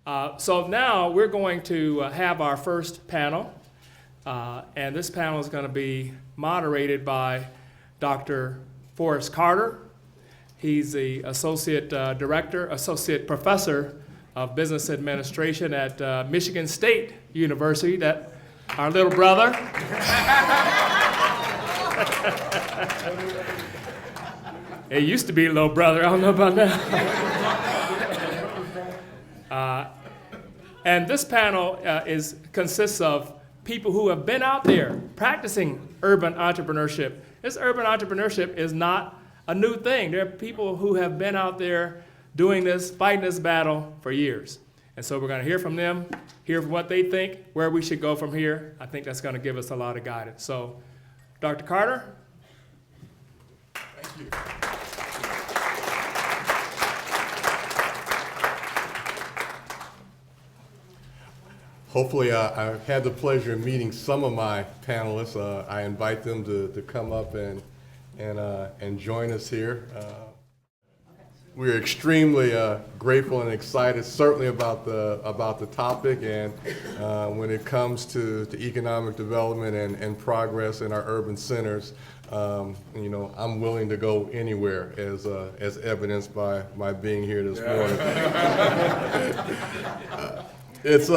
So now we're going to have our first panel, and this panel is going to be moderated by Dr. Forrest Carter. He's the Associate Professor of Business Administration at Michigan State University, that our little brother. It used to be a little brother, I don't know about now. And this panel consists of people who have been out there practicing urban entrepreneurship. This urban entrepreneurship is not a new thing. There are people who have been out there doing this, fighting this battle for years. And so we're going to hear from them, hear what they think, where we should go from here. I think that's going to give us a lot of guidance. So, Dr. Carter? Thank you. Hopefully, I've had the pleasure of meeting some of my panelists. I invite them to come up and join us here. We're extremely grateful and excited, certainly about the topic, and when it comes to economic development and progress in our urban centers. I'm willing to go anywhere, as evidenced by my being here this morning. It's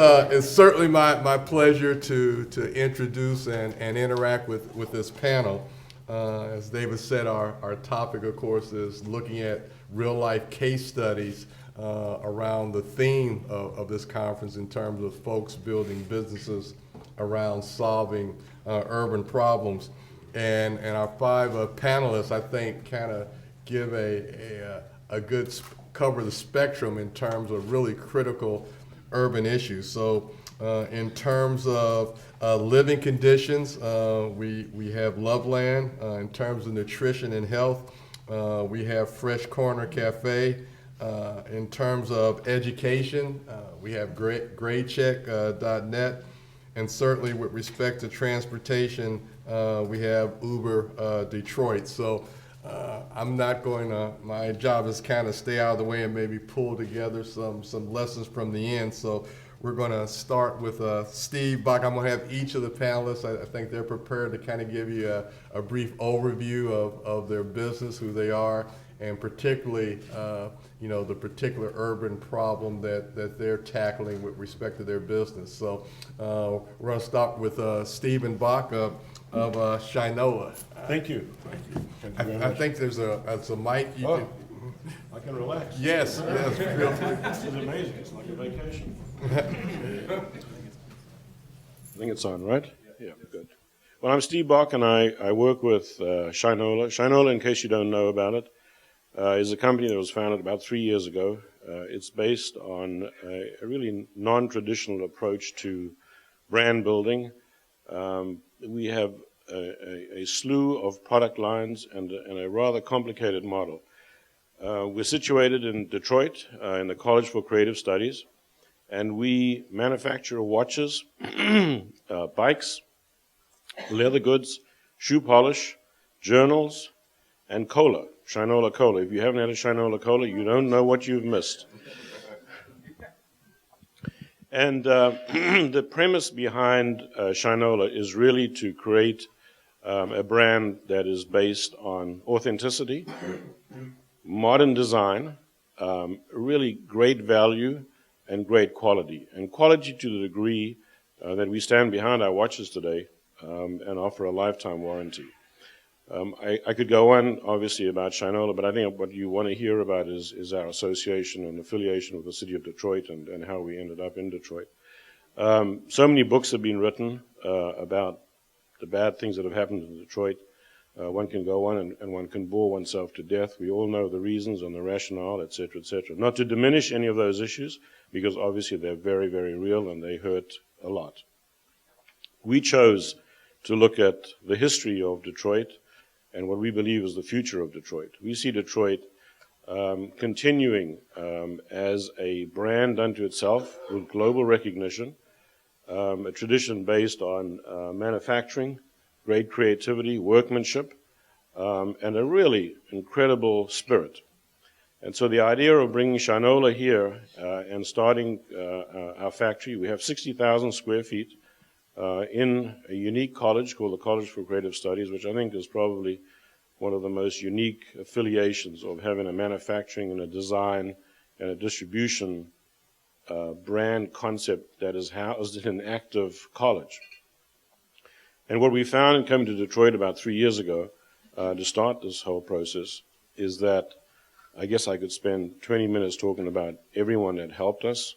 certainly my pleasure to introduce and interact with this panel. As David said, our topic, of course, is looking at real-life case studies around the theme of this conference in terms of folks building businesses around solving urban problems. And our five panelists, I think, kind of give a good cover the spectrum in terms of really critical urban issues. So in terms of living conditions, we have Loveland. In terms of nutrition and health, we have Fresh Corner Café. In terms of education, we have GradeCheck.net. And certainly with respect to transportation, we have Uber Detroit. So I'm not going to, my job is kind of stay out of the way and maybe pull together some lessons from the end. So we're going to start with Steve, Bock. I'm going to have each of the panelists, I think they're prepared to kind of give you a brief overview of their business, who they are, and particularly, the particular urban problem that they're tackling with respect to their business. So we're going to start with Stephen Bock of Shinola. Thank you. Thank you very I much. think there's a mic. I can relax. Yes, feel free. This is amazing. It's like a vacation. I think it's on, right? Yeah, good. Well, I'm Steve Bock, and I work with Shinola. Shinola, in case you don't know about it, is a company that was founded about 3 years ago. It's based on a really non-traditional approach to brand building. We have a slew of product lines and a rather complicated model. We're situated in Detroit, in the College for Creative Studies, and we manufacture watches, bikes, leather goods, shoe polish, journals, and cola, Shinola Cola. If you haven't had a Shinola Cola, you don't know what you've missed. And the premise behind Shinola is really to create a brand that is based on authenticity, modern design, really great value, and great quality. And quality to the degree that we stand behind our watches today and offer a lifetime warranty. I could go on, obviously, about Shinola, but I think what you want to hear about is our association and affiliation with the city of Detroit and how we ended up in Detroit. So many books have been written about the bad things that have happened in Detroit. One can go on and one can bore oneself to death. We all know the reasons and the rationale, et cetera, et cetera. Not to diminish any of those issues, because obviously they're very, very real and they hurt a lot. We chose to look at the history of Detroit and what we believe is the future of Detroit. We see Detroit continuing as a brand unto itself with global recognition, a tradition based on manufacturing, great creativity, workmanship, and a really incredible spirit. And so the idea of bringing Shinola here and starting our factory, we have 60,000 square feet in a unique college called the College for Creative Studies, which I think is probably one of the most unique affiliations of having a manufacturing and a design and a distribution brand concept that is housed in an active college. And what we found in coming to Detroit about 3 years ago to start this whole process is that I guess I could spend 20 minutes talking about everyone that helped us,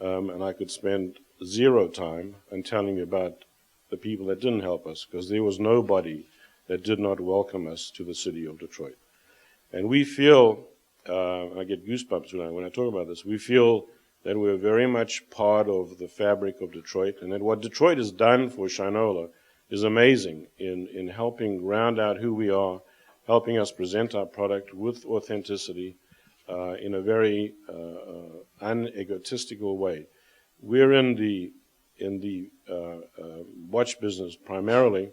and I could spend zero time in telling you about the people that didn't help us, because there was nobody that did not welcome us to the city of Detroit. And we feel, I get goosebumps when I talk about this, we feel that we're very much part of the fabric of Detroit, and that what Detroit has done for Shinola is amazing in helping round out who we are, helping us present our product with authenticity in a very unegotistical way. We're in the watch business primarily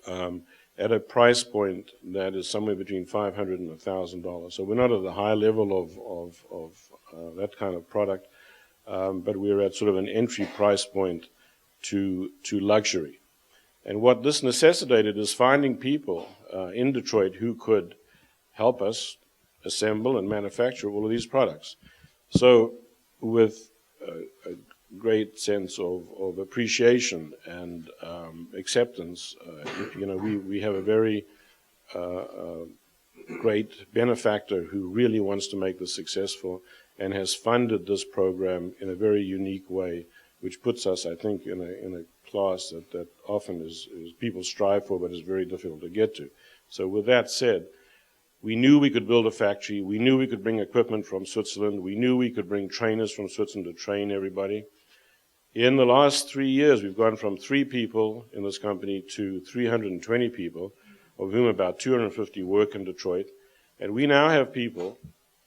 at a price point that is somewhere between $500 and $1,000. So we're not at the high level of that kind of product, but we're at sort of an entry price point to luxury. And what this necessitated is finding people in Detroit who could help us assemble and manufacture all of these products. So with a great sense of appreciation and acceptance, we have a very great benefactor who really wants to make this successful and has funded this program in a very unique way, which puts us, I think, in a class that often is people strive for, but is very difficult to get to. So with that said, we knew we could build a factory. We knew we could bring equipment from Switzerland. We knew we could bring trainers from Switzerland to train everybody. In the last 3 years, we've gone from 3 people in this company to 320 people, of whom about 250 work in Detroit. And we now have people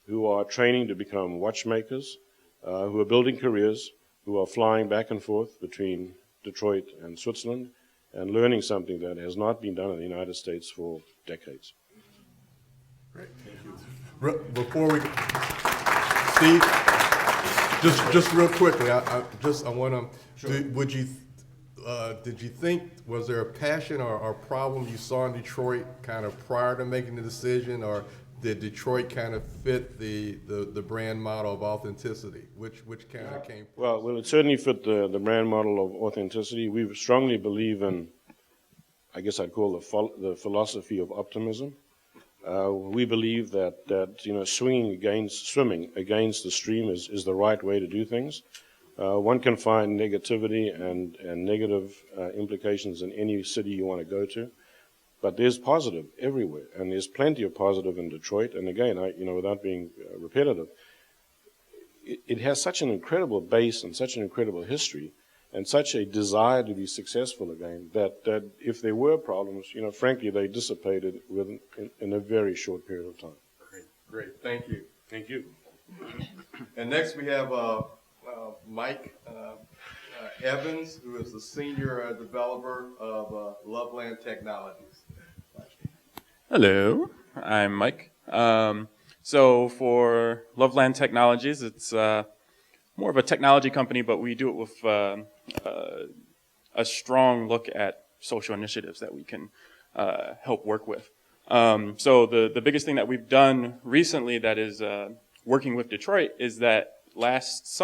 who are training to become watchmakers, who are building careers, who are flying back and forth between Detroit and Switzerland and learning something that has not been done in the United States for decades. Great, thank you. Before we, Steve, just real quickly, I want to, did you think, was there a passion or problem you saw in Detroit kind of prior to making the decision, or did Detroit kind of fit the brand model of authenticity? Which kind of came? Well, it certainly fit the brand model of authenticity. We strongly believe in, I guess I'd call the philosophy of optimism. We believe that swimming against the stream is the right way to do things. One can find negativity and negative implications in any city you want to go to. But there's positive everywhere, and there's plenty of positive in Detroit. And again, without being repetitive, it has such an incredible base and such an incredible history, and such a desire to be successful again that if there were problems, frankly, they dissipated in a very short period of time. Great, thank you. Thank you. And next we have Mike Evans, who is the senior developer of Loveland Technologies. Hello, I'm Mike. So for Loveland Technologies, it's more of a technology company, but we do it with a strong look at social initiatives that we can help work with. So the biggest thing that we've done recently that is working with Detroit is that last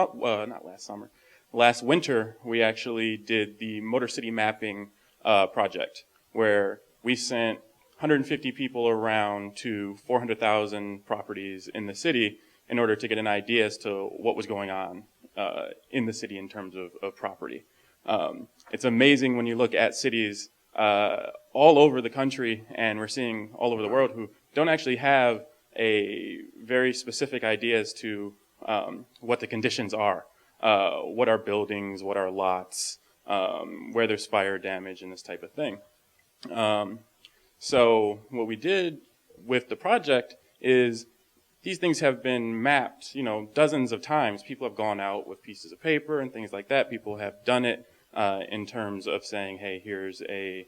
winter, we actually did the Motor City Mapping project, where we sent 150 people around to 400,000 properties in the city in order to get an idea as to what was going on in the city in terms of property. It's amazing when you look at cities all over the country, and we're seeing all over the world, who don't actually have a very specific idea as to what the conditions are, what are buildings, what are lots, where there's fire damage, and this type of thing. So what we did with the project is these things have been mapped, dozens of times. People have gone out with pieces of paper and things like that. People have done it in terms of saying, hey, here's a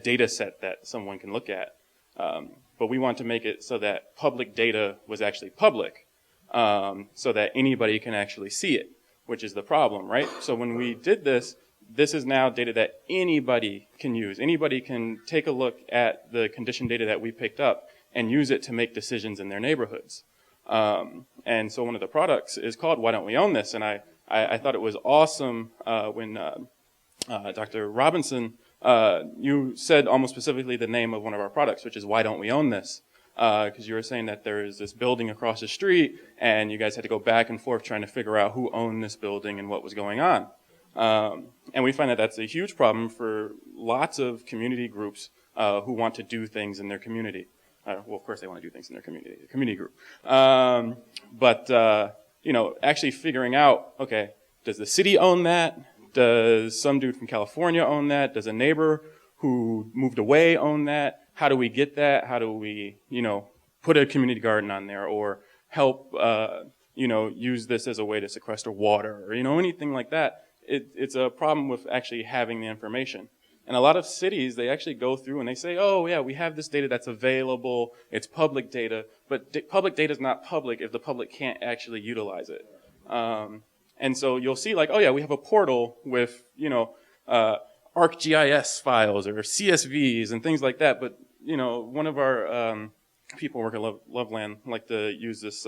data set that someone can look at. But but we want to make it so that public data was actually public, so that anybody can actually see it, which is the problem, right? So when we did this, this is now data that anybody can use. Anybody can take a look at the condition data that we picked up and use it to make decisions in their neighborhoods. And so one of the products is called Why Don't We Own This? And I thought it was awesome when Dr. Robinson, you said almost specifically the name of one of our products, which is Why Don't We Own This? Because you were saying that there is this building across the street, and you guys had to go back and forth trying to figure out who owned this building and what was going on. And we find that that's a huge problem for lots of community groups who want to do things in their community. Well, of course they want to do things in their community, the community group. But actually figuring out, okay, does the city own that? Does some dude from California own that? Does a neighbor who moved away own that? How do we get that? How do we, put a community garden on there or help, use this as a way to sequester water or, anything like that? It's a problem with actually having the information. And a lot of cities, they actually go through and they say, oh, yeah, we have this data that's available. It's public data. But public data is not public if the public can't actually utilize it. And so you'll see like, oh, yeah, we have a portal with, ArcGIS files or CSVs and things like that. But, one of our people work at Loveland like to use this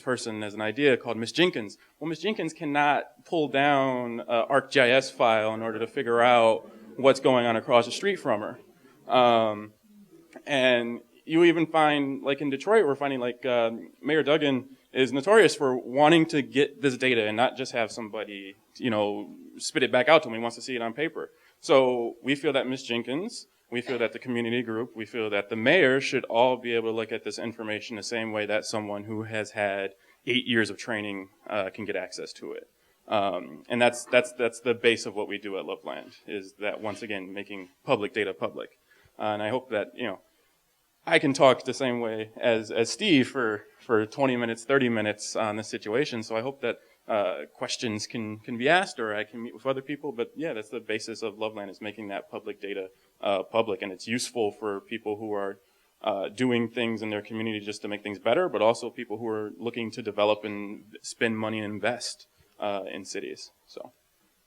person as an idea called Miss Jenkins. Well, Miss Jenkins cannot pull down an ArcGIS file in order to figure out what's going on across the street from her. And you even find, like in Detroit, we're finding like Mayor Duggan is notorious for wanting to get this data and not just have somebody, spit it back out to him. He wants to see it on paper. So we feel that Ms. Jenkins, we feel that the community group, we feel that the mayor should all be able to look at this information the same way that someone who has had 8 years of training can get access to it. And that's the base of what we do at Loveland, is that, once again, making public data public. And I hope that, I can talk the same way as Steve for 20 minutes, 30 minutes on this situation. So I hope that questions can be asked, or I can meet with other people. But yeah, that's the basis of Loveland, is making that public data public. And it's useful for people who are doing things in their community just to make things better, but also people who are looking to develop and spend money and invest in cities. So,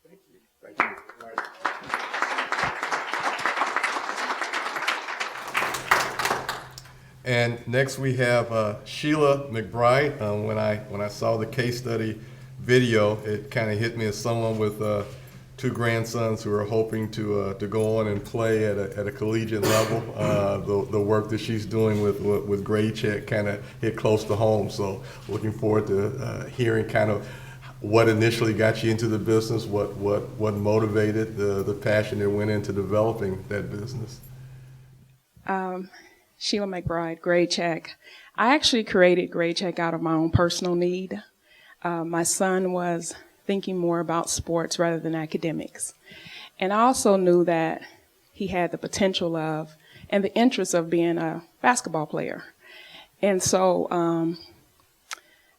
thank you. Thank you. And next we have Sheila McBride. When I saw the case study video, it kind of hit me as someone with 2 grandsons who are hoping to go on and play at a collegiate level. The work that she's doing with GradeCheck kind of hit close to home. So looking forward to hearing kind of what initially got you into the business, what motivated the passion that went into developing that business. Sheila McBride, GradeCheck. I actually created GradeCheck out of my own personal need. My son was thinking more about sports rather than academics. And I also knew that he had the potential of and the interest of being a basketball player. And so,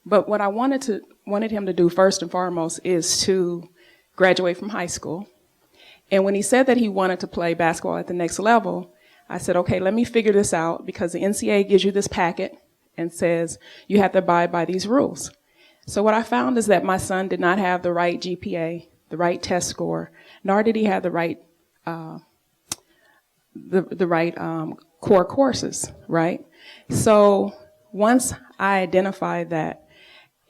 but what I wanted him to do first and foremost is to graduate from high school. And when he said that he wanted to play basketball at the next level, I said, okay, let me figure this out, because the NCAA gives you this packet and says you have to abide by these rules. So what I found is that my son did not have the right GPA, the right test score, nor did he have the right core courses, right? So once I identified that,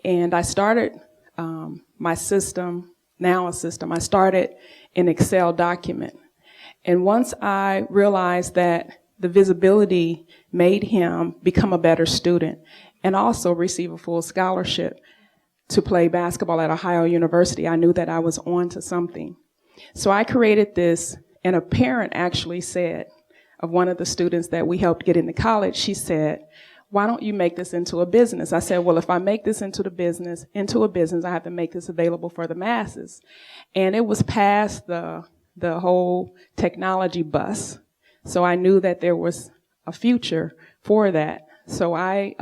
and I started my system, I started an Excel document. And once I realized that the visibility made him become a better student and also receive a full scholarship to play basketball at Ohio University, I knew that I was on to something. So I created this, and a parent actually said, of one of the students that we helped get into college, she said, why don't you make this into a business? I said, well, if I make this into a business, I have to make this available for the masses. And it was past the whole technology bus. So I knew that there was a future for that. So I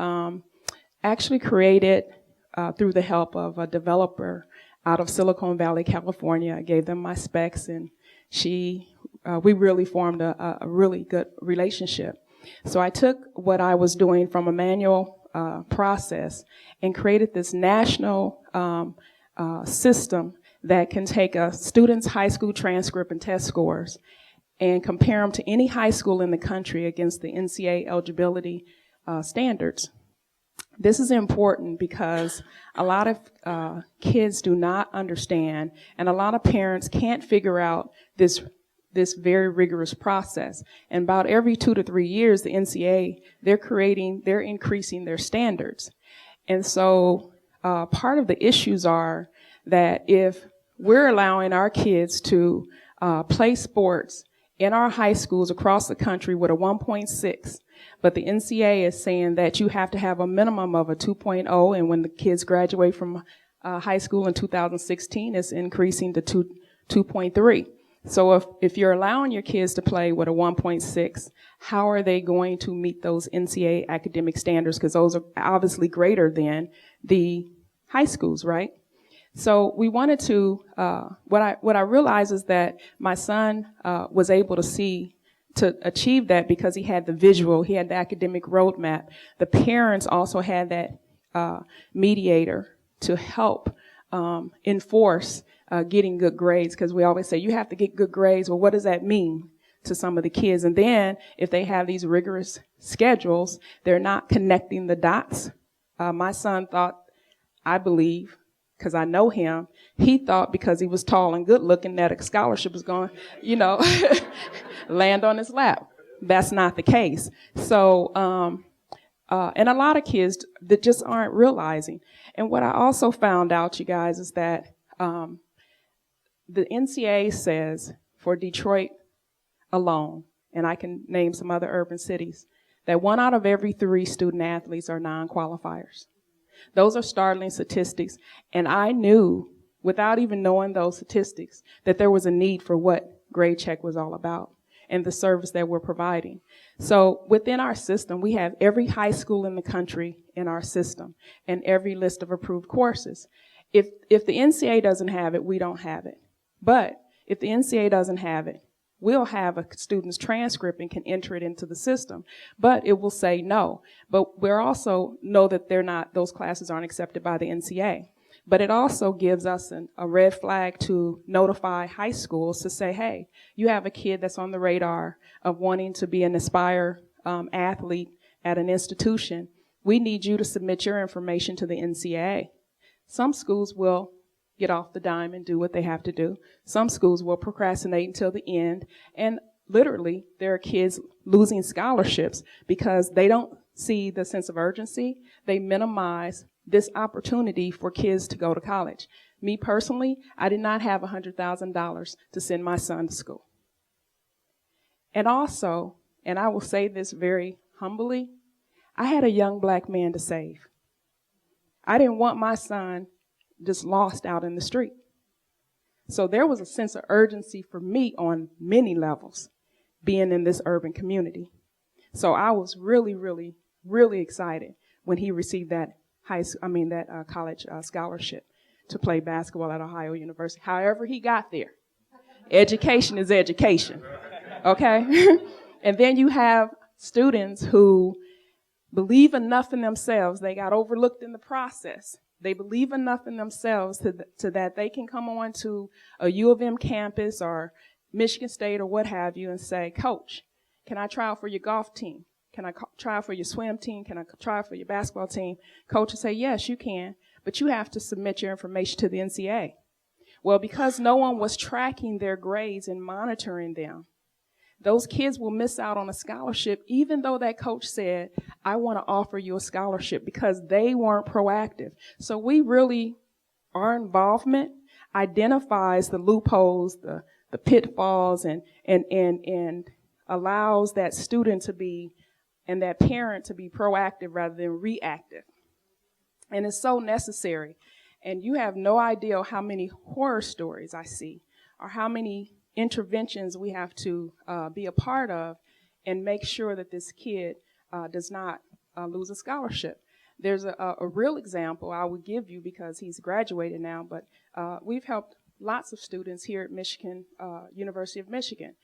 actually created, through the help of a developer out of Silicon Valley, California. I gave them my specs, and we really formed a really good relationship. So I took what I was doing from a manual process and created this national system that can take a student's high school transcript and test scores and compare them to any high school in the country against the NCAA eligibility standards. This is important because a lot of kids do not understand, and a lot of parents can't figure out this very rigorous process. And about every 2 to 3 years, the NCAA, they're increasing their standards. And so part of the issues are that if we're allowing our kids to play sports in our high schools across the country with a 1.6, but the NCAA is saying that you have to have a minimum of a 2.0, and when the kids graduate from high school in 2016, it's increasing to 2.3. So if you're allowing your kids to play with a 1.6, how are they going to meet those NCAA academic standards? Because those are obviously greater than the high schools, right? So we wanted to, what I realized is that my son was able to achieve that because he had the visual, he had the academic roadmap. The parents also had that mediator to help enforce getting good grades, because we always say you have to get good grades. Well, what does that mean to some of the kids? And then if they have these rigorous schedules, they're not connecting the dots. My son thought, I believe, because I know him, he thought because he was tall and good looking that a scholarship was going, land on his lap. That's not the case. So, and a lot of kids that just aren't realizing. And what I also found out, you guys, is that the NCAA says for Detroit alone, and I can name some other urban cities, that 1 out of every 3 student athletes are non-qualifiers. Those are startling statistics, and I knew, without even knowing those statistics, that there was a need for what GradeCheck was all about and the service that we're providing. So within our system, we have every high school in the country in our system and every list of approved courses. If the NCAA doesn't have it, we don't have it. But if the NCAA doesn't have it, we'll have a student's transcript and can enter it into the system. But it will say no. But we also know that those classes aren't accepted by the NCAA. But it also gives us a red flag to notify high schools to say, hey, you have a kid that's on the radar of wanting to be an Aspire athlete at an institution. We need you to submit your information to the NCAA. Some schools will get off the dime and do what they have to do. Some schools will procrastinate until the end. And literally, there are kids losing scholarships because they don't see the sense of urgency. They minimize this opportunity for kids to go to college. Me personally, I did not have $100,000 to send my son to school. And also, and I will say this very humbly, I had a young black man to save. I didn't want my son just lost out in the street. So there was a sense of urgency for me on many levels being in this urban community. So I was really, really, really excited when he received that college scholarship to play basketball at Ohio University. However he got there. Education is education. Okay? And then you have students who believe enough in themselves. They got overlooked in the process. They believe enough in themselves to that they can come on to a U of M campus or Michigan State or what have you and say, Coach, can I try out for your golf team? Can I try out for your swim team? Can I try out for your basketball team? Coach will say, yes, you can, but you have to submit your information to the NCAA. Well, because no one was tracking their grades and monitoring them, those kids will miss out on a scholarship, even though that coach said, I want to offer you a scholarship, because they weren't proactive. So our involvement identifies the loopholes, the pitfalls, and allows that student to be, and that parent to be proactive rather than reactive. And it's so necessary. And you have no idea how many horror stories I see, or how many interventions we have to be a part of and make sure that this kid does not lose a scholarship. There's a real example I would give you because he's graduated now, but we've helped lots of students here at Michigan, University of Michigan.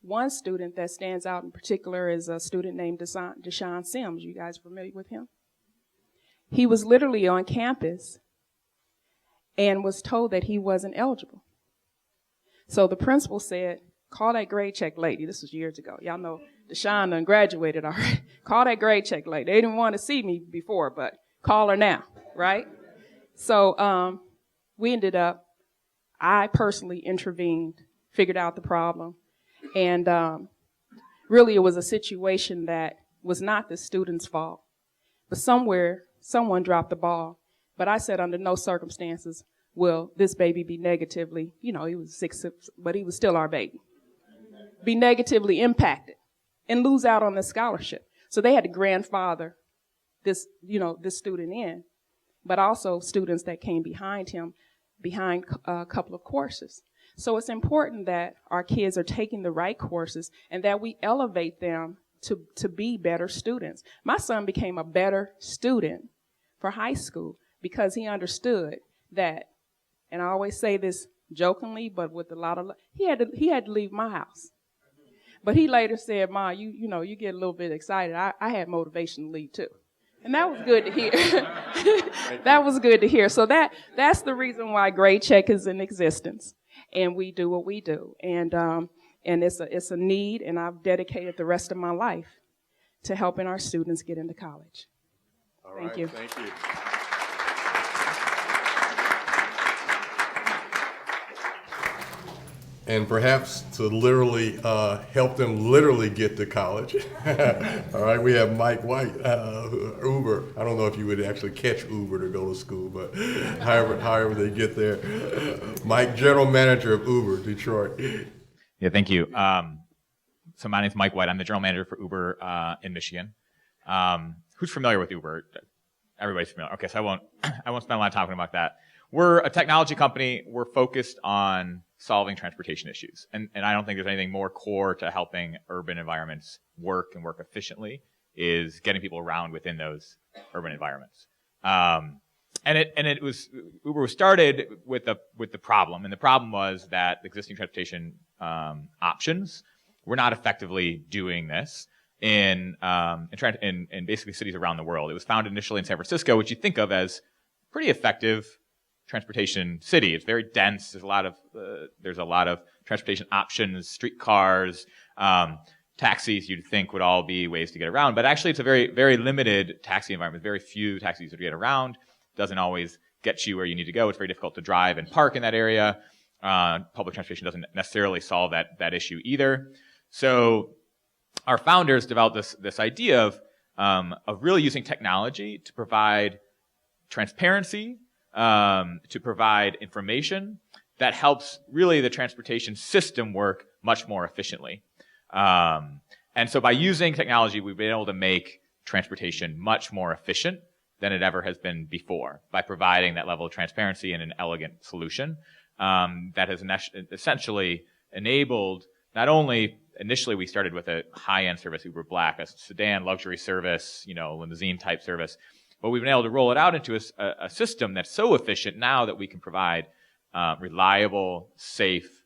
One student that stands out in particular is a student named Deshaun Sims. You guys familiar with him? He was literally on campus and was told that he wasn't eligible. So the principal said, call that GradeCheck lady. This was years ago. Y'all know Deshaun done graduated already. Call that GradeCheck lady. They didn't want to see me before, but call her now, right? So we ended up, I personally intervened, figured out the problem, and really it was a situation that was not the student's fault, but somewhere someone dropped the ball. But I said under no circumstances will this baby be negatively, he was 6, but he was still our baby, be negatively impacted and lose out on the scholarship. So they had to grandfather this student in, but also students that came behind him, behind a couple of courses. So it's important that our kids are taking the right courses and that we elevate them to be better students. My son became a better student for high school because he understood that, and I always say this jokingly, but with a lot of love, he had to leave my house. But he later said, Ma, you get a little bit excited. I had motivation to leave too. And that was good to hear. That was good to hear. So that's the reason why GradeCheck is in existence. And we do what we do. And it's a need, and I've dedicated the rest of my life to helping our students get into college. All Thank right, you. Thank you. And perhaps to literally help them literally get to college. All right, we have Mike White, Uber. I don't know if you would actually catch Uber to go to school, but however they get there. Mike, General Manager of Uber, Detroit. Yeah, thank you. So my name is Mike White. I'm the General Manager for Uber in Michigan. Who's familiar with Uber? Everybody's familiar. Okay, so I won't spend a lot of time talking about that. We're a technology company. We're focused on solving transportation issues. And I don't think there's anything more core to helping urban environments work and work efficiently is getting people around within those urban environments. Uber was started with the problem, and the problem was that existing transportation options were not effectively doing this in basically cities around the world. It was founded initially in San Francisco, which you think of as pretty effective transportation city. It's very dense. There's a lot of transportation options, streetcars, taxis. You'd think would all be ways to get around, but actually it's a very, very limited taxi environment. Very few taxis to get around. Doesn't always get you where you need to go. It's very difficult to drive and park in that area. Public transportation doesn't necessarily solve that issue either. So our founders developed this idea of really using technology to provide transparency, to provide information that helps really the transportation system work much more efficiently. And so by using technology, we've been able to make transportation much more efficient than it ever has been before by providing that level of transparency and an elegant solution that has essentially enabled not only initially we started with a high-end service, Uber Black, a sedan luxury service, limousine type service, but we've been able to roll it out into a system that's so efficient now that we can provide reliable, safe,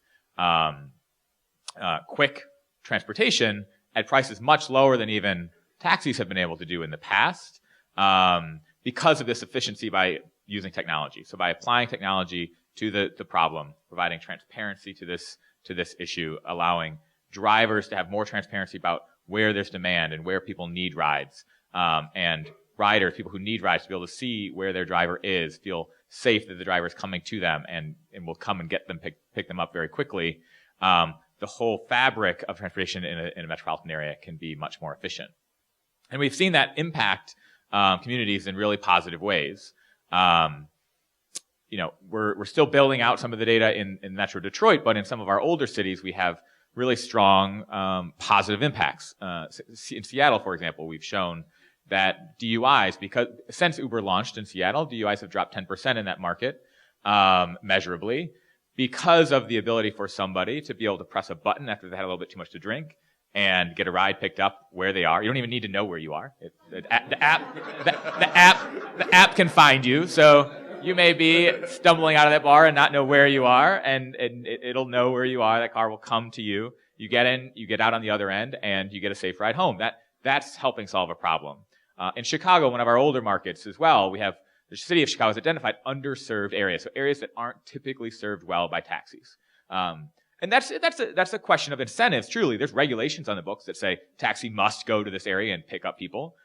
quick transportation at prices much lower than even taxis have been able to do in the past because of this efficiency by using technology. So by applying technology to the problem, providing transparency to this issue, allowing drivers to have more transparency about where there's demand and where people need rides, and riders, people who need rides, to be able to see where their driver is, feel safe that the driver is coming to them and will come and get them, pick them up very quickly. The whole fabric of transportation in a metropolitan area can be much more efficient. And we've seen that impact communities in really positive ways. We're still building out some of the data in Metro Detroit, but in some of our older cities, we have really strong positive impacts. In Seattle, for example, we've shown that DUIs, because since Uber launched in Seattle, DUIs have dropped 10% in that market measurably because of the ability for somebody to be able to press a button after they had a little bit too much to drink and get a ride picked up where they are. You don't even need to know where you are. The app can find you. So you may be stumbling out of that bar and not know where you are, and it'll know where you are. That car will come to you You get in, you get out on the other end, and you get a safe ride home. That's helping solve a problem. In Chicago, one of our older markets as well, we have the city of Chicago has identified underserved areas, so areas that aren't typically served well by taxis. And that's a question of incentives. Truly, there's regulations on the books that say taxi must go to this area and pick up people,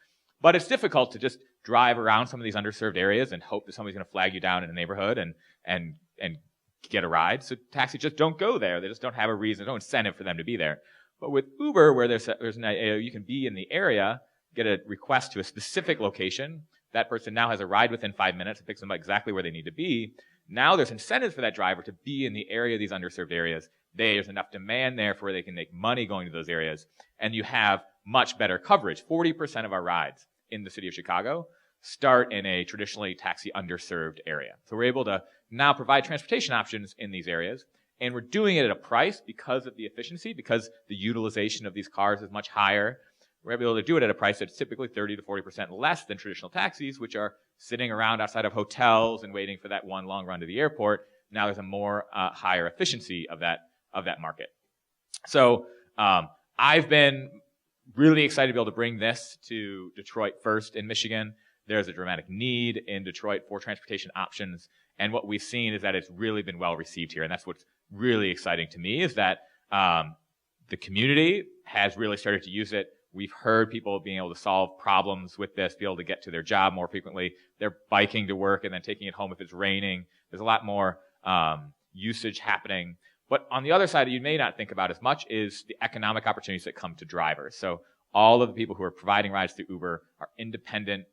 but it's difficult to just drive around some of these underserved areas and hope that somebody's going to flag you down in a neighborhood and get a ride. So taxis just don't go there. They just don't have a reason, no incentive for them to be there. But with Uber, where you can be in the area, get a request to a specific location. That person now has a ride within 5 minutes. It picks them up exactly where they need to be. Now there's incentives for that driver to be in the area of these underserved areas. There's enough demand there for where they can make money going to those areas. And you have much better coverage. 40% of our rides in the city of Chicago start in a traditionally taxi underserved area. So we're able to now provide transportation options in these areas. And we're doing it at a price because of the efficiency, because the utilization of these cars is much higher. We're able to do it at a price that's typically 30 to 40% less than traditional taxis, which are sitting around outside of hotels and waiting for that one long run to the airport. Now there's a more higher efficiency of that market. So I've been really excited to be able to bring this to Detroit first in Michigan. There's a dramatic need in Detroit for transportation options. And what we've seen is that it's really been well received here. And that's what's really exciting to me is that the community has really started to use it. We've heard people being able to solve problems with this, be able to get to their job more frequently. They're biking to work and then taking it home if it's raining. There's a lot more usage happening. But on the other side, you may not think about as much is the economic opportunities that come to drivers. So all of the people who are providing rides through Uber are independent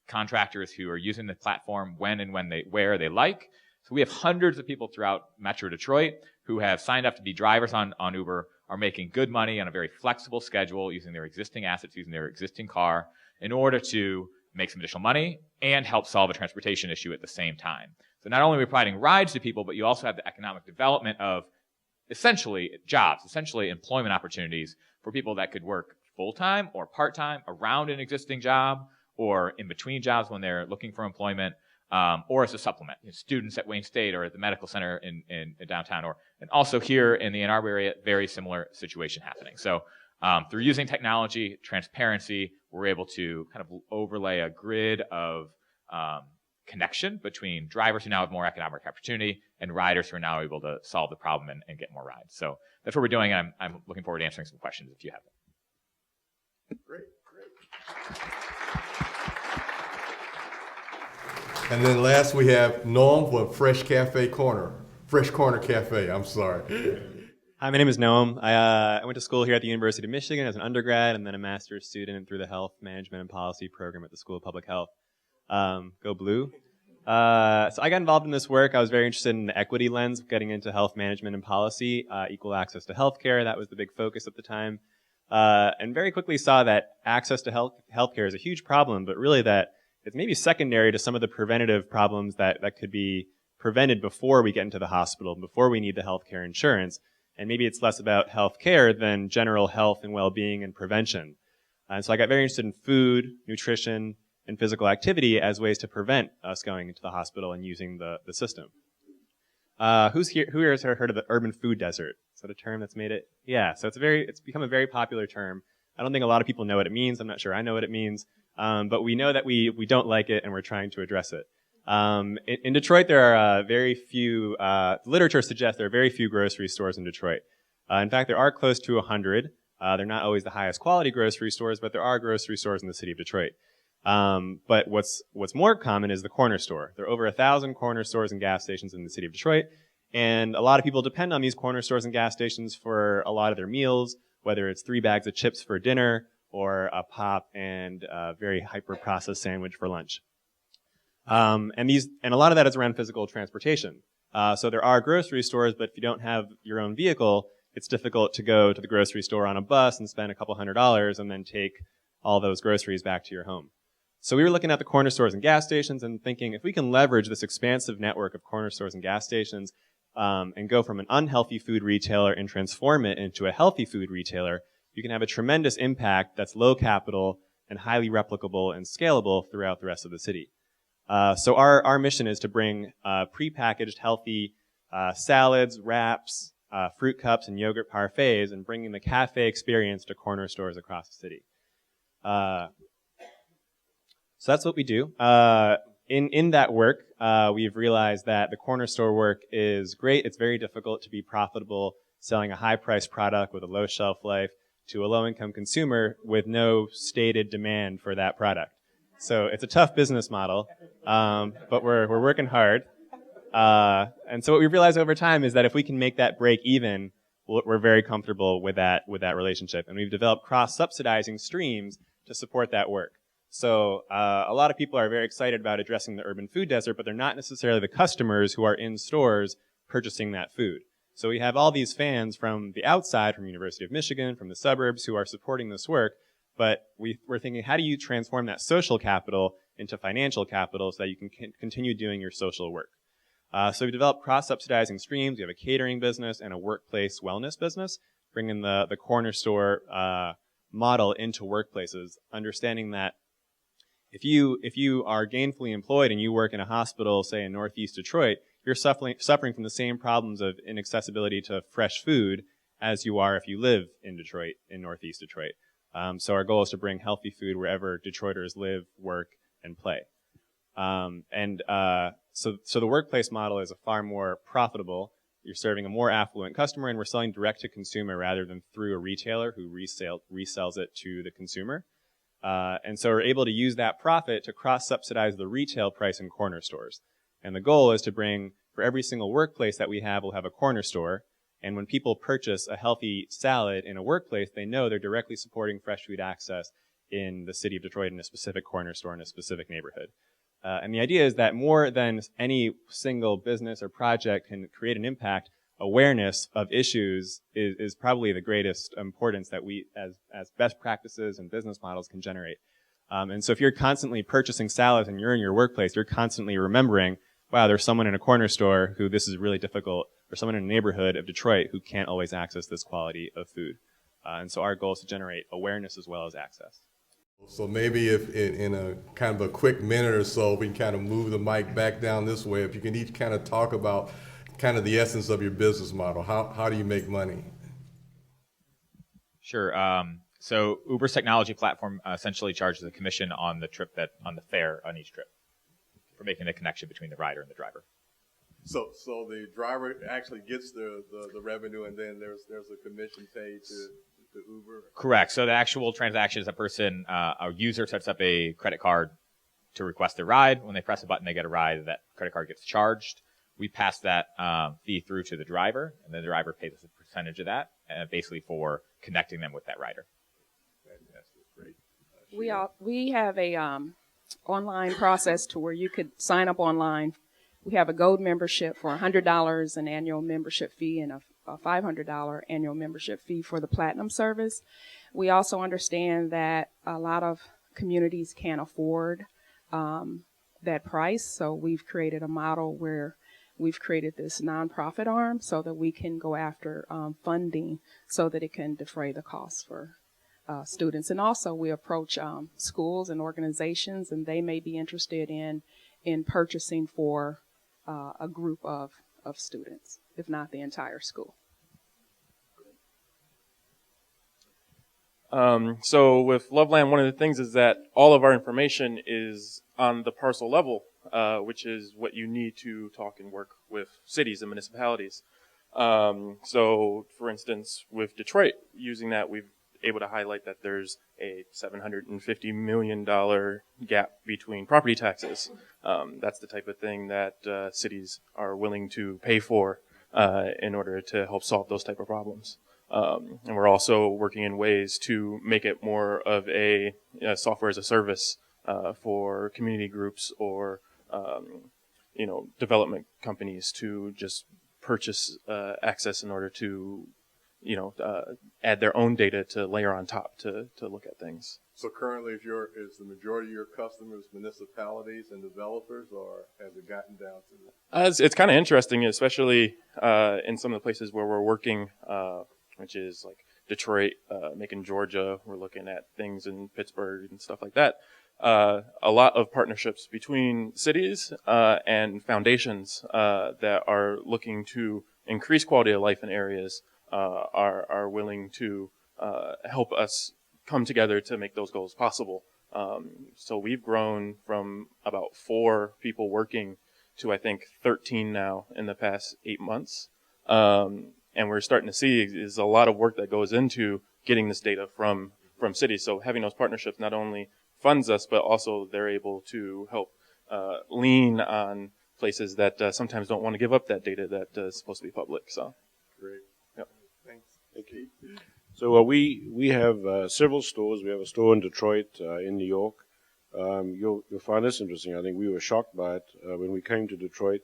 contractors who are using the platform when and where they like. So we have hundreds of people throughout Metro Detroit who have signed up to be drivers on Uber, are making good money on a very flexible schedule using their existing assets, using their existing car in order to make some additional money and help solve a transportation issue at the same time. So not only are we providing rides to people, but you also have the economic development of essentially jobs, essentially employment opportunities for people that could work full-time or part-time around an existing job or in between jobs when they're looking for employment, or as a supplement. Students at Wayne State or at the medical center in downtown, and also here in the Ann Arbor area, very similar situation happening. So through using technology, transparency, we're able to kind of overlay a grid of connection between drivers who now have more economic opportunity and riders who are now able to solve the problem and get more rides. So that's what we're doing, and I'm looking forward to answering some questions if you have them. Great. And then last we have Noam from Fresh Corner Cafe, I'm sorry. Hi, my name is Noam. I went to school here at the University of Michigan as an undergrad and then a master's student through the Health Management and Policy program at the School of Public Health. Go Blue. So I got involved in this work. I was very interested in the equity lens of getting into health management and policy, equal access to healthcare. That was the big focus at the time. And very quickly saw that access to healthcare is a huge problem, but really that it's maybe secondary to some of the preventative problems that could be prevented before we get into the hospital, before we need the healthcare insurance. And maybe it's less about healthcare than general health and well-being and prevention. And so I got very interested in food, nutrition, and physical activity as ways to prevent us going into the hospital and using the system. Who here has heard of the urban food desert? Is that a term that's made it? Yeah, so it's become a very popular term. I don't think a lot of people know what it means. I'm not sure I know what it means. But we know that we don't like it and we're trying to address it. In Detroit, there are very few, literature suggests there are very few grocery stores in Detroit. In fact, there are close to 100. They're not always the highest quality grocery stores, but there are grocery stores in the city of Detroit. But what's more common is the corner store. There are over 1,000 corner stores and gas stations in the city of Detroit. And a lot of people depend on these corner stores and gas stations for a lot of their meals, whether it's 3 bags of chips for dinner, or a pop and a very hyper-processed sandwich for lunch. And a lot of that is around physical transportation. So there are grocery stores, but if you don't have your own vehicle, it's difficult to go to the grocery store on a bus and spend a couple $100 and then take all those groceries back to your home. So we were looking at the corner stores and gas stations and thinking if we can leverage this expansive network of corner stores and gas stations and go from an unhealthy food retailer and transform it into a healthy food retailer, you can have a tremendous impact that's low capital and highly replicable and scalable throughout the rest of the city. So our mission is to bring prepackaged healthy salads, wraps, fruit cups and yogurt parfaits and bringing the cafe experience to corner stores across the city. So that's what we do. In that work, we've realized that the corner store work is great. It's very difficult to be profitable selling a high-priced product with a low shelf life to a low-income consumer with no stated demand for that product. So it's a tough business model, but we're working hard. And so what we've realized over time is that if we can make that break even, we're very comfortable with that relationship. And we've developed cross-subsidizing streams to support that work. So a lot of people are very excited about addressing the urban food desert, but they're not necessarily the customers who are in stores purchasing that food. So we have all these fans from the outside, from University of Michigan, from the suburbs, who are supporting this work. But we're thinking, how do you transform that social capital into financial capital so that you can continue doing your social work? So we developed cross-subsidizing streams. We have a catering business and a workplace wellness business, bringing the corner store model into workplaces, understanding that if you are gainfully employed and you work in a hospital, say in Northeast Detroit, you're suffering from the same problems of inaccessibility to fresh food as you are if you live in Detroit, in Northeast Detroit. So our goal is to bring healthy food wherever Detroiters live, work, and play. So the workplace model is a far more profitable. You're serving a more affluent customer, and we're selling direct to consumer rather than through a retailer who resells it to the consumer. And so we're able to use that profit to cross-subsidize the retail price in corner stores. And the goal is to bring, for every single workplace that we have, we'll have a corner store. And when people purchase a healthy salad in a workplace, they know they're directly supporting fresh food access in the city of Detroit in a specific corner store in a specific neighborhood. And the idea is that more than any single business or project can create an impact, awareness of issues is probably the greatest importance that we, as best practices and business models, can generate. And so if you're constantly purchasing salads and you're in your workplace, you're constantly remembering, wow, there's someone in a corner store who this is really difficult, or someone in a neighborhood of Detroit who can't always access this quality of food. And so our goal is to generate awareness as well as access. So maybe if in a kind of a quick minute or so, we can kind of move the mic back down this way. If you can each kind of talk about kind of the essence of your business model. How do you make money? Sure. So Uber's technology platform essentially charges a commission on the fare on each trip for making the connection between the rider and the driver. So the driver actually gets the revenue, and then there's a commission paid to Uber? Correct. So the actual transaction is a user sets up a credit card to request a ride. When they press a button, they get a ride. That credit card gets charged. We pass that fee through to the driver, and the driver pays us a percentage of that, basically for connecting them with that rider. Fantastic. Great. We have a online process to where you could sign up online. We have a gold membership for $100, an annual membership fee, and a $500 annual membership fee for the platinum service. We also understand that a lot of communities can't afford that price, so we've created a model where we've created this nonprofit arm so that we can go after funding so that it can defray the costs for students. And also we approach schools and organizations, and they may be interested in purchasing for a group of students, if not the entire school. So with Loveland, one of the things is that all of our information is on the parcel level, which is what you need to talk and work with cities and municipalities. So, for instance, with Detroit, using that, we've able to highlight that there's a $750 million gap between property taxes. That's the type of thing that cities are willing to pay for in order to help solve those type of problems. And we're also working in ways to make it more of a software as a service for community groups or development companies to just purchase access in order to add their own data to layer on top to look at things. So currently, is the majority of your customers municipalities and developers, or has it gotten down to? It's kind of interesting, especially in some of the places where we're working, which is like Detroit, Macon, Georgia. We're looking at things in Pittsburgh and stuff like that. A lot of partnerships between cities and foundations that are looking to increase quality of life in areas are willing to help us come together to make those goals possible. So we've grown from about 4 people working to, I think, 13 now in the past 8 months. And we're starting to see is a lot of work that goes into getting this data from cities. So having those partnerships not only funds us, but also they're able to help lean on places that sometimes don't want to give up that data that is supposed to be public. So, Great. yep. Thanks. Thank you. So we have several stores. We have a store in Detroit, in New York. You'll find this interesting. I think we were shocked by it when we came to Detroit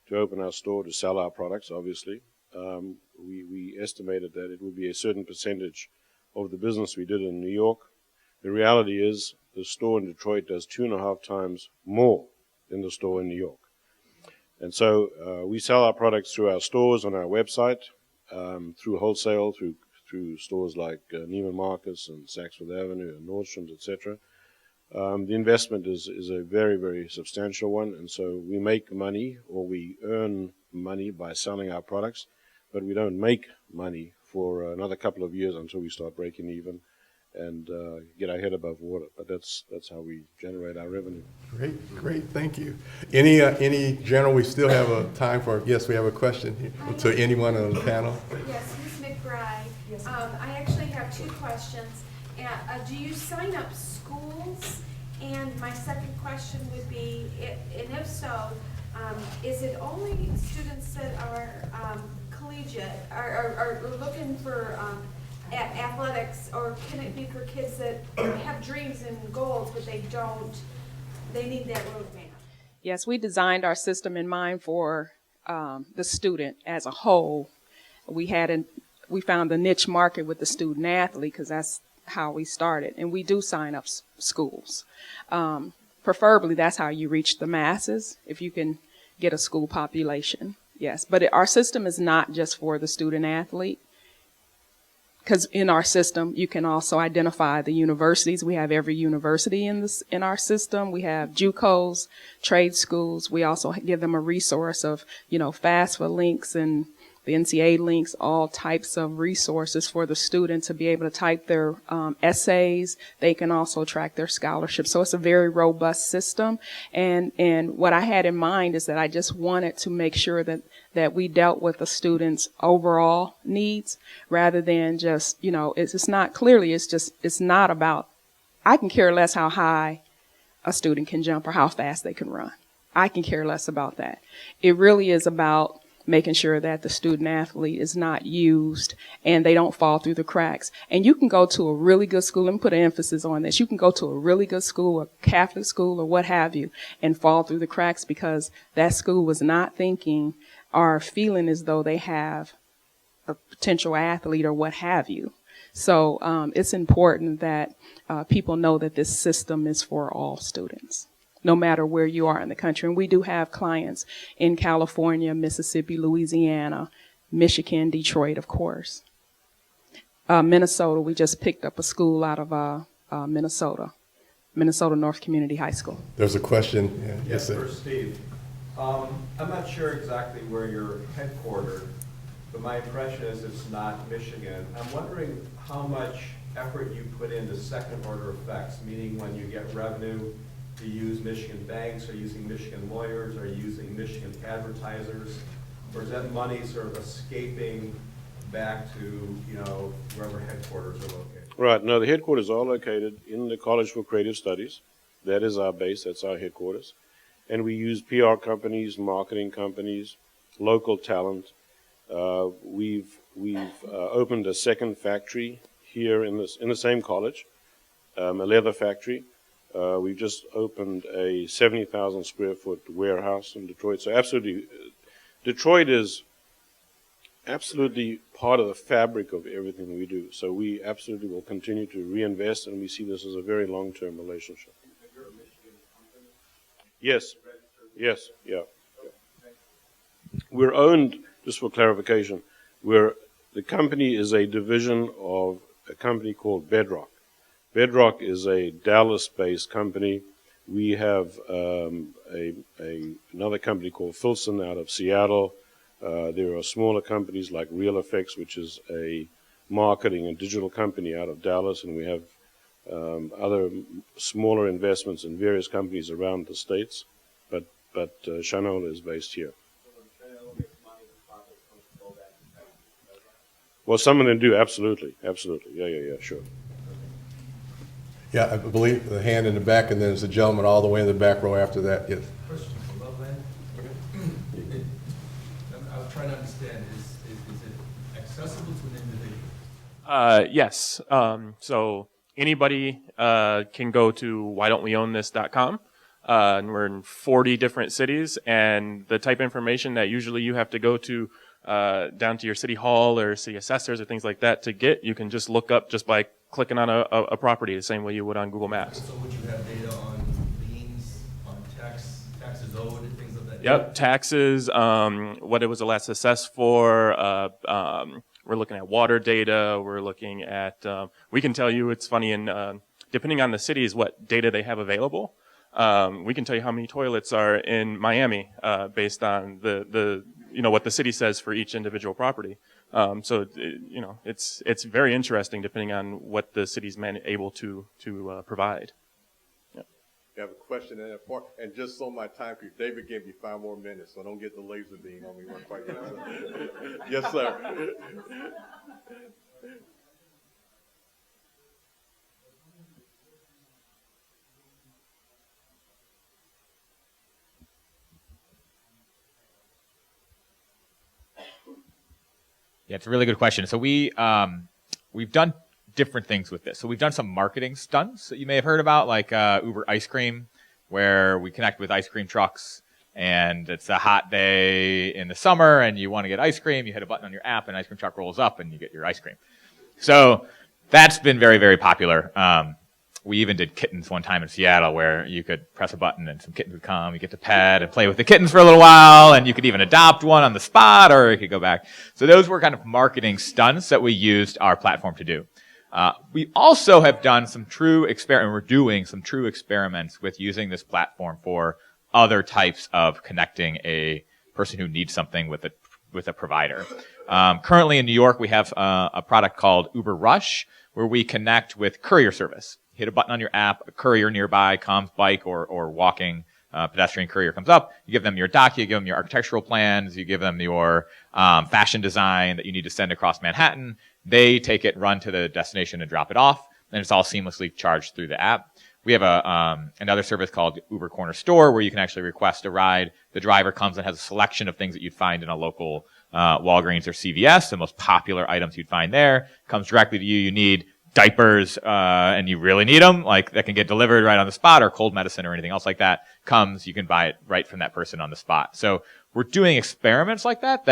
to open our store to sell our products, obviously. We estimated that it would be a certain percentage of the business we did in New York. The reality is the store in Detroit does 2.5 times more than the store in New York. And so we sell our products through our stores on our website, through wholesale, through stores like Neiman Marcus and Saks Fifth Avenue and Nordstrom's, etc. The investment is a very, very substantial one, and so we make money, or we earn money by selling our products, but we don't make money for another couple of years until we start breaking even and get our head above water. But that's how we generate our revenue. Great, thank you. Any general, we still have a time for, yes, we have a question here to anyone on the panel. Yes, Ms. McBride. I actually have 2 questions. Do you sign up schools? And my second question would be, and if so, is it only students that are collegiate, are looking for athletics, or can it be for kids that have dreams and goals, but they need that roadmap? Yes, we designed our system in mind for the student as a whole. We found the niche market with the student athlete because that's how we started, and we do sign up schools. Preferably, that's how you reach the masses, if you can get a school population. Yes, but our system is not just for the student athlete, because in our system, you can also identify the universities. We have every university in our system. We have JUCOs, trade schools. We also give them a resource of, FAFSA links and the NCAA links, all types of resources for the student to be able to type their essays. They can also track their scholarships. So it's a very robust system. And what I had in mind is that I just wanted to make sure that we dealt with the students' overall needs rather than just, it's not about, I can care less how high a student can jump or how fast they can run. I can care less about that. It really is about making sure that the student athlete is not used and they don't fall through the cracks. And you can go to a really good school, let me put an emphasis on this, you can go to a really good school, a Catholic school or what have you, and fall through the cracks because that school was not thinking or feeling as though they have a potential athlete or what have you. So it's important that people know that this system is for all students, no matter where you are in the country. And we do have clients in California, Mississippi, Louisiana, Michigan, Detroit, of course. Minnesota, we just picked up a school out of Minnesota North Community High School. There's a question. Yeah, yes, sir. For Steve. I'm not sure exactly where you're headquartered, but my impression is it's not Michigan. I'm wondering how much effort you put into second order effects, meaning when you get revenue, do you use Michigan banks, or using Michigan lawyers, or using Michigan advertisers, or is that money sort of escaping back to, wherever headquarters are located? Right. No, the headquarters are located in the College for Creative Studies. That is our base. That's our headquarters. And we use PR companies, marketing companies, local talent. We've opened a second factory here in the same college, a leather factory. We've just opened a 70,000 square foot warehouse in Detroit. So absolutely, Detroit is absolutely part of the fabric of everything we do. So we absolutely will continue to reinvest, and we see this as a very long-term relationship. You're a Michigan company? Yes. Yes. Yeah. We're owned, just for clarification, the company is a division of a company called Bedrock. Bedrock is a Dallas-based company. We have another company called Filson out of Seattle. There are smaller companies like Real Effects, which is a marketing and digital company out of Dallas, and we have other smaller investments in various companies around the states, but Shinola is based here. Well, some of them do, absolutely. Yeah, sure. Yeah, I believe the hand in the back, and then there's a gentleman all the way in the back row after that. Yes. Question for Loveland. I was trying to understand, is it accessible to an individual? Yes. So anybody can go to whydon'tweownthis.com. And we're in 40 different cities, and the type of information that usually you have to go to down to your city hall or city assessors or things like that to get, you can just look up just by clicking on a property the same way you would on Google Maps. So would you have data on liens, on taxes owed, and things of that? Yep, taxes, what it was the last assessed for. We're looking at water data. We're looking at, we can tell you, it's funny, and depending on the cities, what data they have available. We can tell you how many toilets are in Miami based on the what the city says for each individual property. So it's very interesting depending on what the city's able to provide. Yeah. You have a question in that part, and just so my time, David gave me 5 more minutes, so don't get the laser beam on me. We're quite yet. Yes, sir. Yeah, it's a really good question. So we've done different things with this. So we've done some marketing stunts that you may have heard about, like Uber Ice Cream, where we connect with ice cream trucks, and it's a hot day in the summer, and you want to get ice cream. You hit a button on your app, and an ice cream truck rolls up, and you get your ice cream. So that's been very, very popular. We even did kittens one time in Seattle, where you could press a button and some kittens would come. You get to pet and play with the kittens for a little while, and you could even adopt one on the spot, or you could go back. So those were kind of marketing stunts that we used our platform to do. We also have done some true we're doing some true experiments with using this platform for other types of connecting a person who needs something with a provider. Currently in New York, we have a product called Uber Rush, where we connect with courier service. Hit a button on your app, a courier nearby comes, bike or walking pedestrian courier comes up. You give them your doc, you give them your architectural plans, you give them your fashion design that you need to send across Manhattan. They take it, run to the destination, and drop it off, and it's all seamlessly charged through the app. We have another service called Uber Corner Store, where you can actually request a ride. The driver comes and has a selection of things that you'd find in a local Walgreens or CVS, the most popular items you'd find there. Comes directly to you. You need diapers, and you really need them, like that can get delivered right on the spot, or cold medicine or anything else like that comes, you can buy it right from that person on the spot. So we're doing experiments like that,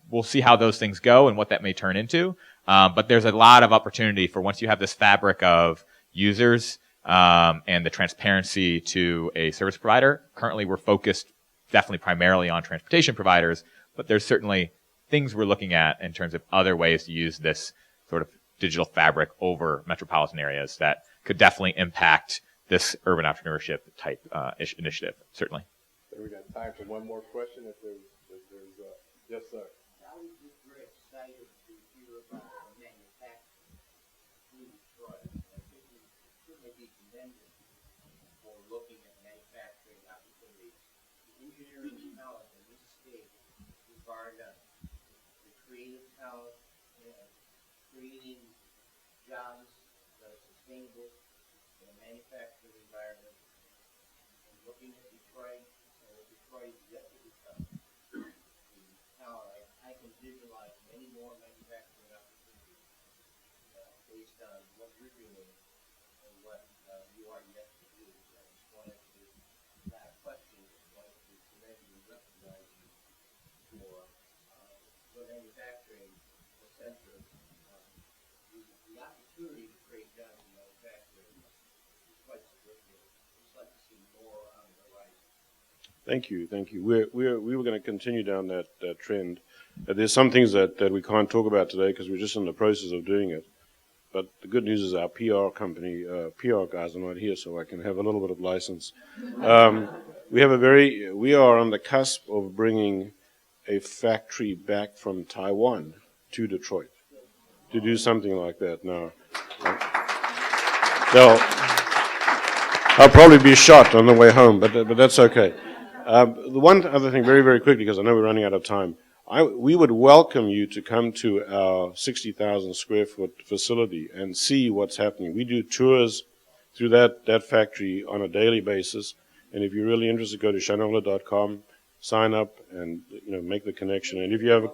we'll see how those things go and what that may turn into. But there's a lot of opportunity for once you have this fabric of users, and the transparency to a service provider. Currently we're focused definitely primarily on transportation providers, but there's certainly things we're looking at in terms of other ways to use this sort of digital fabric over metropolitan areas that could definitely impact this urban entrepreneurship type initiative, certainly. So we got time for one more question if there's yes, sir. I was just very excited to hear about the manufacturing in Detroit. I think we certainly be commended for looking at manufacturing opportunities. The engineering talent in this state is bar none. The creative talent and creating jobs that are sustainable in a manufacturing environment. And looking at Detroit, Detroit is yet to become talent. I can visualize many more manufacturing opportunities based on what you're doing and what you are yet to do. So I just wanted to, not a question, just wanted to commend you and recognize you for manufacturing the center. The opportunity to create jobs in manufacturing is quite significant. I'd just like to see more on the horizon. Thank you. We were going to continue down that trend. There's some things that we can't talk about today because we're just in the process of doing it. But the good news is our PR company, PR guys are not here, so I can have a little bit of license. We are on the cusp of bringing a factory back from Taiwan to Detroit to do something like that. Now, I'll probably be shot on the way home, but that's okay. The one other thing, very, very quickly, because I know we're running out of time, we would welcome you to come to our 60,000 square foot facility and see what's happening. We do tours through that factory on a daily basis, and if you're really interested, go to shinola.com, sign up, and make the connection. And if you have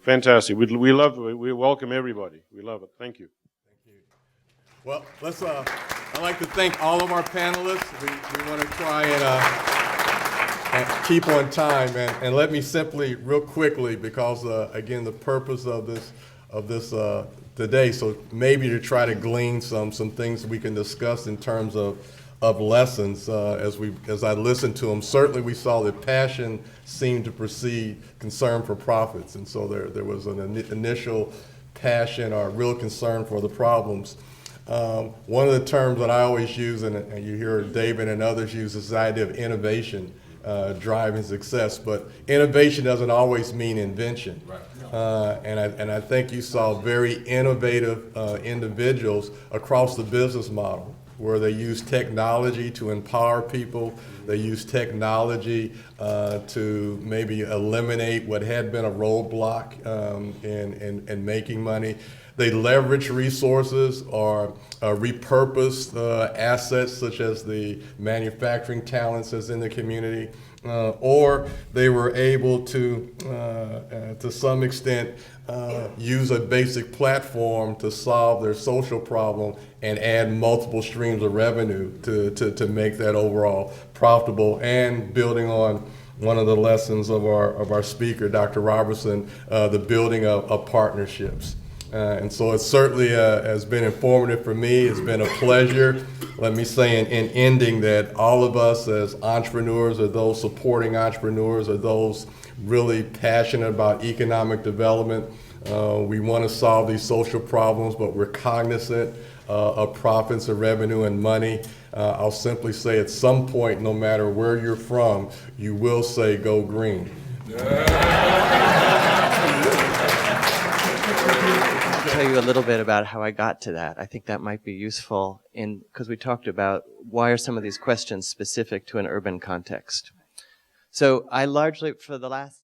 fantastic, we love it. We welcome everybody. We love it. Thank you. Well, I'd like to thank all of our panelists. We want to try and keep on time. And let me simply, real quickly, because again, the purpose of this today, so maybe to try to glean some things we can discuss in terms of lessons as I listened to them. Certainly, we saw that passion seemed to precede concern for profits, and so there was an initial passion or real concern for the problems. One of the terms that I always use, and you hear David and others use, is the idea of innovation driving success. But innovation doesn't always mean invention. Right. And I think you saw very innovative individuals across the business model, where they use technology to empower people. They use technology to maybe eliminate what had been a roadblock in making money. They leverage resources or repurpose assets such as the manufacturing talents that's in the community, or they were able to some extent, use a basic platform to solve their social problem and add multiple streams of revenue to make that overall profitable. And building on one of the lessons of our speaker, Dr. Robertson, the building of partnerships. And so it certainly has been informative for me. It's been a pleasure. Let me say in ending that all of us as entrepreneurs, or those supporting entrepreneurs, or those really passionate about economic development, we want to solve these social problems, but we're cognizant of profits and revenue and money. I'll simply say at some point, no matter where you're from, you will say, go green. I'll tell you a little bit about how I got to that. I think that might be useful because we talked about why are some of these questions specific to an urban context. So I largely, for the last